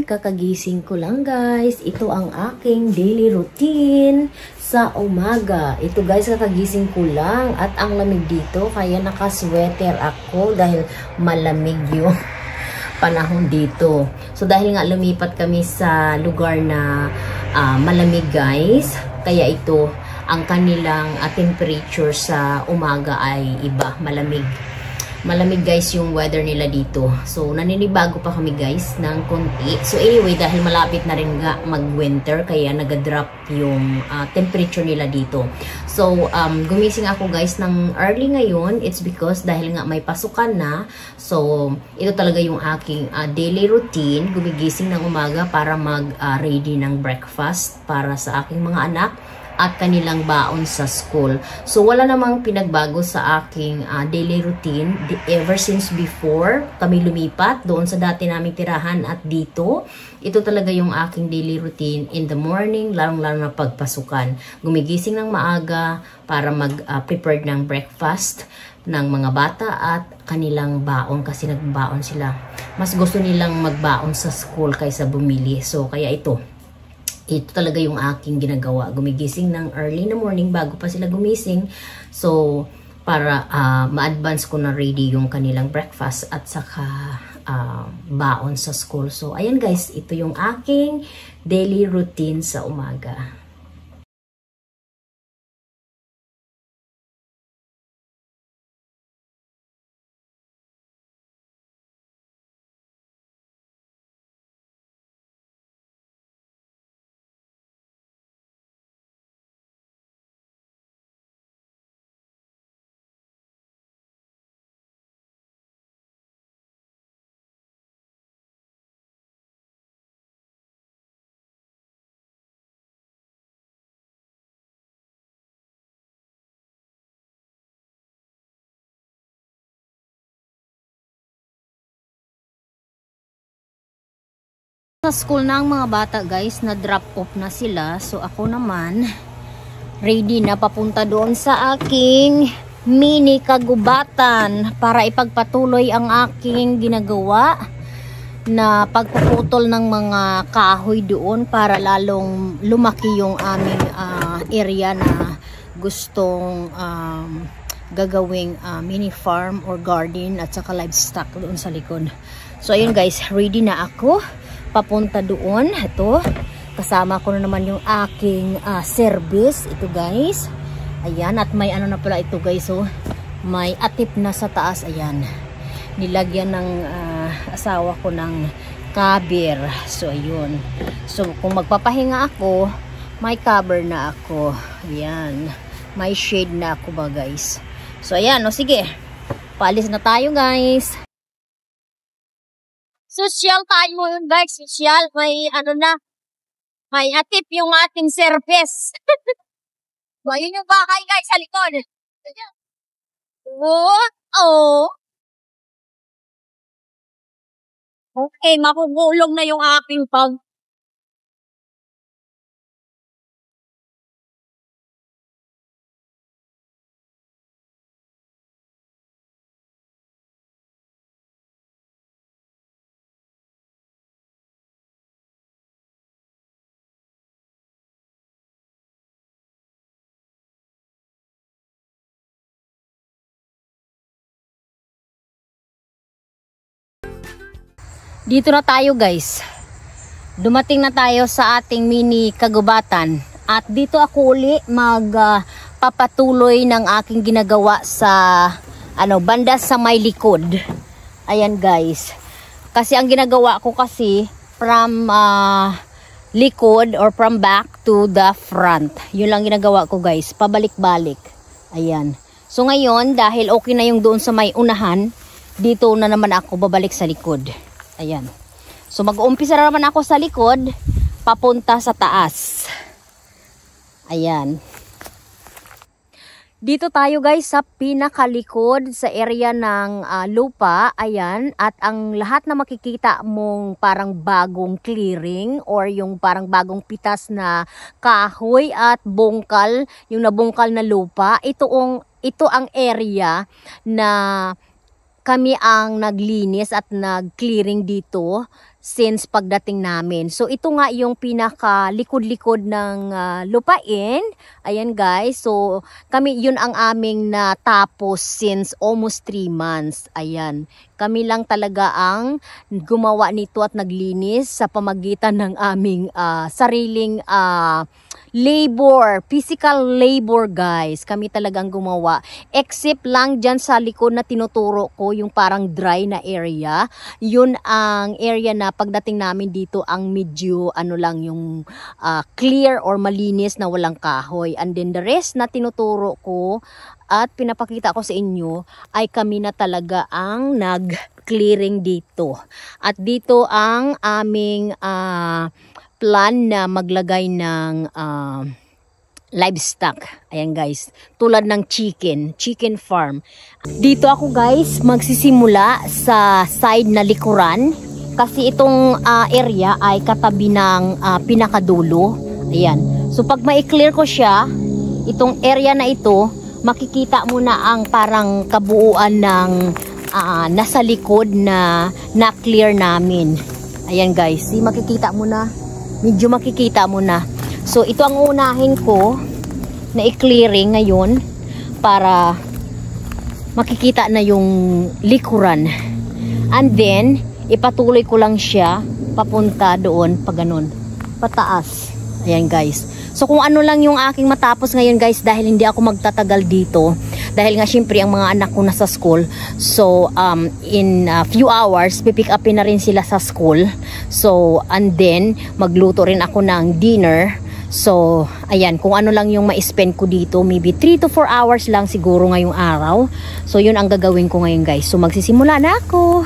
kakagising ko lang guys. Ito ang aking daily routine sa umaga. Ito guys, kakagising ko lang at ang lamig dito kaya naka-sweater ako dahil malamig yung panahon dito. So dahil nga lumipat kami sa lugar na malamig guys, kaya ito ang kanilang temperature sa umaga ay iba, malamig. Malamig guys yung weather nila dito. So naninibago pa kami guys ng konti. So anyway, dahil malapit na rin nga mag-winter kaya nag-drop yung temperature nila dito. So gumising ako guys ng early ngayon. It's because dahil nga may pasukan na. So ito talaga yung aking daily routine. Gumigising ng umaga para mag-ready ng breakfast para sa aking mga anak at kanilang baon sa school. So wala namang pinagbago sa aking daily routine ever since before kami lumipat doon sa dati naming tirahan at dito. Ito talaga yung aking daily routine in the morning, lalong-lalo na pagpasukan. Gumigising ng maaga para mag-prepare ng breakfast ng mga bata at kanilang baon kasi nagbaon sila. Mas gusto nilang magbaon sa school kaysa bumili. So kaya ito talaga yung aking ginagawa. Gumigising ng early na morning bago pa sila gumising. So, para ma-advance ko na ready yung kanilang breakfast at saka baon sa school. So, ayan guys, ito yung aking daily routine sa umaga. Sa school na ang mga bata guys, na drop off na sila. So ako naman ready na papunta doon sa aking mini kagubatan para ipagpatuloy ang aking ginagawa na pagpuputol ng mga kahoy doon para lalong lumaki yung aming area na gustong gagawing mini farm or garden at saka livestock doon sa likod. So ayun guys, ready na ako papunta doon. Ito, kasama ko na naman yung aking service. Ito guys, ayan, at may ano na pala ito guys, oh, may atip na sa taas. Ayan, nilagyan ng asawa ko ng cover. So ayun, so kung magpapahinga ako, may cover na ako. Ayan, may shade na ako ba guys. So ayan, o sige, paalis na tayo guys. Social tayo yun guys, social. May ano na, may atip yung ating service. So, ayun yung bakay guys sa likod. Oh. Okay, makugulong na yung aking pag. Dito na tayo guys. Dumating na tayo sa ating mini kagubatan. At dito ako uli magpapatuloy ng aking ginagawa sa banda sa may likod. Ayan guys. Kasi ang ginagawa ko kasi from likod or from back to the front. Yun lang ginagawa ko guys. Pabalik-balik. Ayan. So ngayon, dahil okay na yung doon sa may unahan, dito na naman ako babalik sa likod. Ayan. So mag-uumpisa na naman ako sa likod papunta sa taas. Ayan. Dito tayo guys sa pinakalikod sa area ng lupa. Ayan. At ang lahat na makikita mong parang bagong clearing or yung parang bagong pitas na kahoy at bungkal, yung nabungkal na lupa, ito ang area na kami ang naglinis at nag-clearing dito since pagdating namin. So ito nga yung pinaka likod-likod ng lupain. Ayan guys, so kami yun ang aming natapos since almost 3 months. Ayan, kami lang talaga ang gumawa nito at naglinis sa pamagitan ng aming sariling labor, physical labor guys. Kami talagang gumawa. Except lang dyan sa likod na tinuturo ko, yung parang dry na area. Yun ang area na pagdating namin dito ang medyo ano lang yung clear or malinis na walang kahoy. And then the rest na tinuturo ko at pinapakita ko sa inyo ay kami na talaga ang nag-clearing dito. At dito ang aming plan na maglagay ng livestock. Ayan guys, tulad ng chicken farm. Dito ako guys magsisimula sa side na likuran kasi itong area ay katabi ng pinakadulo. Ayan, so pag ma-clear ko siya, itong area na ito, makikita mo na ang parang kabuuan ng nasa likod na na-clear namin. Ayan guys, makikita mo na. Medyo makikita mo na. So ito ang unahin ko na i-clearing ngayon para makikita na yung likuran. And then ipatuloy ko lang siya papunta doon pa ganun, pataas. Ayan guys. So kung ano lang yung aking matapos ngayon guys, dahil hindi ako magtatagal dito, dahil nga syempre ang mga anak ko nasa school. So in a few hours pipick upin na rin sila sa school. So and then magluto rin ako ng dinner. So ayan, kung ano lang yung ma-spend ko dito, maybe 3 to 4 hours lang siguro ngayong araw. So yun ang gagawin ko ngayon guys. So magsisimula na ako.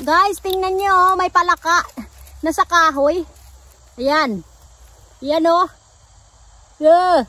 Guys, tingnan nyo, may palaka na sa kahoy. Ayan. Ayan o. Yeah.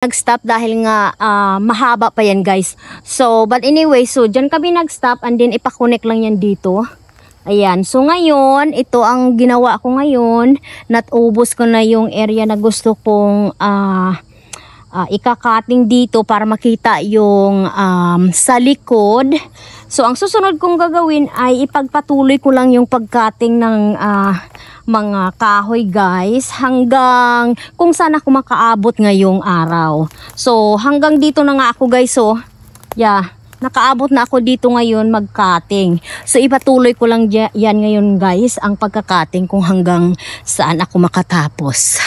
Nag-stop dahil nga mahaba pa yan guys. So, but anyway, so dyan kami nag-stop and then ipakonek lang yan dito. Ayan. So, ngayon, ito ang ginawa ko ngayon. Natubos ko na yung area na gusto kong ikakating dito para makita yung sa likod. So, ang susunod kong gagawin ay ipagpatuloy ko lang yung pagkating ng mga kahoy guys hanggang kung saan ako makaabot ngayong araw. So hanggang dito na nga ako guys. So yeah, nakaabot na ako dito ngayon mag-cutting. So ipatuloy ko lang yan ngayon guys ang pagka-cutting kung hanggang saan ako makatapos.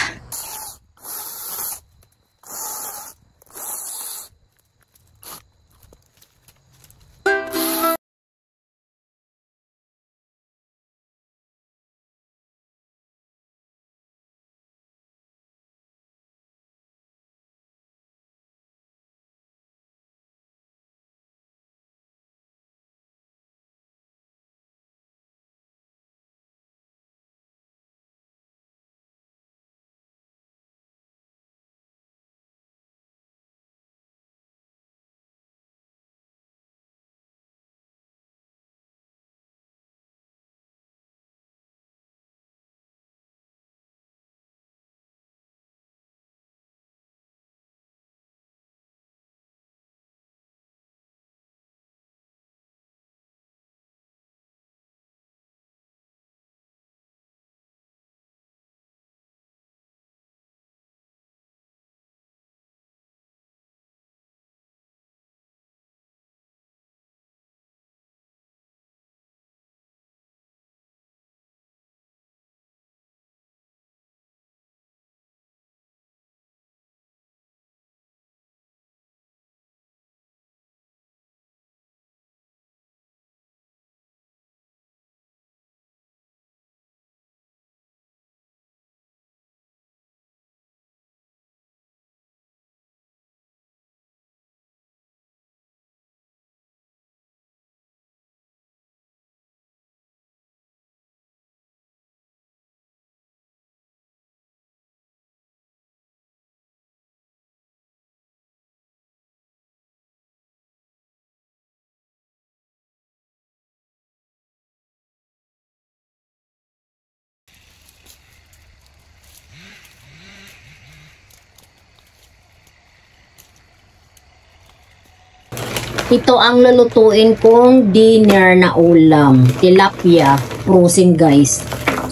Ito ang lulutuin kong dinner na ulam. Tilapia, frozen guys.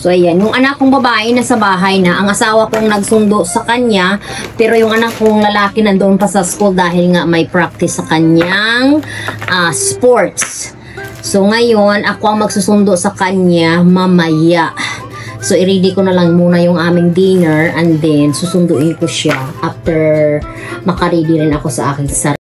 So ayan, yung anak kong babae nasa bahay na, ang asawa kong nagsundo sa kanya, pero yung anak kong lalaki nandoon pa sa school dahil nga may practice sa kanyang sports. So ngayon, ako ang magsusundo sa kanya mamaya. So i-ready ko na lang muna yung aming dinner and then susunduin ko siya after makaready rin ako sa aking sarili.